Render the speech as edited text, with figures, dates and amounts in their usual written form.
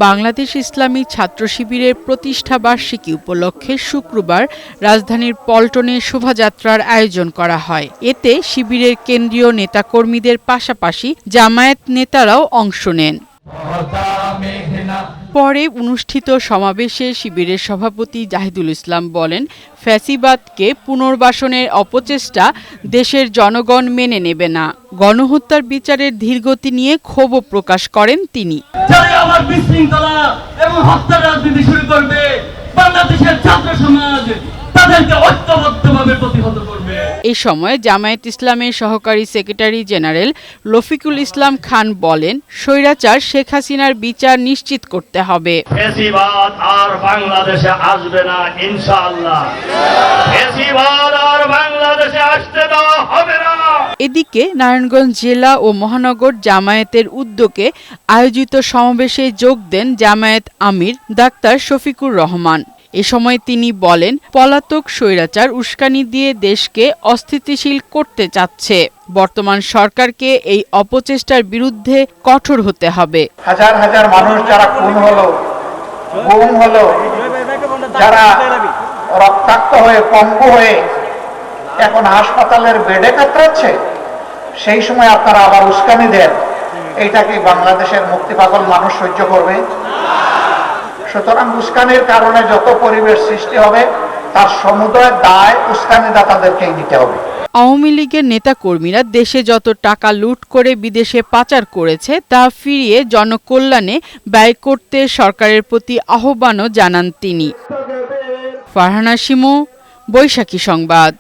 বাংলাদেশ ইসলামী ছাত্র শিবিরের প্রতিষ্ঠা বার্ষিকী উপলক্ষে শুক্রবার রাজধানীর পল্টনে শোভাযাত্রার আয়োজন করা হয়। এতে শিবিরের কেন্দ্রীয় নেতাকর্মীদের পাশাপাশি জামায়াত নেতারাও অংশ নেন। পরে অনুষ্ঠিত সমাবেশে শিবিরের সভাপতি জাহিদুল ইসলাম বলেন, ফ্যাসিবাদকে পুনর্বাসনের অপচেষ্টা দেশের জনগণ মেনে নেবে না। গণহত্যার বিচারের ধীরগতি নিয়ে ক্ষোভ প্রকাশ করেন তিনি। যারা আবার বিশৃঙ্খলা এবং হত্যার রাজনীতি শুরু করবে, বাংলাদেশের ছাত্র সমাজ তাদেরকে ঐক্যবদ্ধভাবে প্রতিহত করবে। এই সময় জামায়াত ইসলামের সহকারী সেক্রেটারি জেনারেল রফিকুল ইসলাম খান বলেন, স্বৈরাচার শেখ হাসিনার বিচার নিশ্চিত করতে হবে। ফ্যাসিবাদ আর বাংলাদেশে আসবে না ইনশাআল্লাহ। ফ্যাসিবাদ আর বাংলাদেশে আসতে দেওয়া হবে না। এদিকে নারায়ণগঞ্জ জেলা ও মহানগর জামায়াতের উদ্যোগে আয়োজিত সমাবেশে যোগ দেন জামায়াত আমির ডাক্তার শফিকুর রহমান। এ সময় তিনি বলেন, পলাতক স্বৈরাচার উস্কানি দিয়ে দেশকে অস্থিতিশীল করতে চাচ্ছে। বর্তমান সরকারকে এই অপচেষ্টার বিরুদ্ধে কঠোর হতে হবে। হাজার হাজার মানুষ যারা খুন হলো, গুম হলো, যারা রক্তাক্ত হয়ে পঙ্গু হয়ে এখন হাসপাতালের বেডে কাতরাচ্ছে, সেই সময় আপনারা আবার উস্কানি দেন, এইটা কি বাংলাদেশের মুক্তিপাগল মানুষ সহ্য করবে? সুতরাং উস্কানির কারণে যত পরিবেশ সৃষ্টি হবে তার সমুদয় দায় উস্কানিদাতাদেরকেই নিতে হবে। আওয়ামী লীগের নেতাকর্মীরা দেশে যত টাকা লুট করে বিদেশে পাচার করেছে তা ফিরিয়ে জনকল্যাণে ব্যয় করতে সরকারের প্রতি আহ্বানও জানান তিনি। ফারহানা শিমু, বৈশাখী সংবাদ।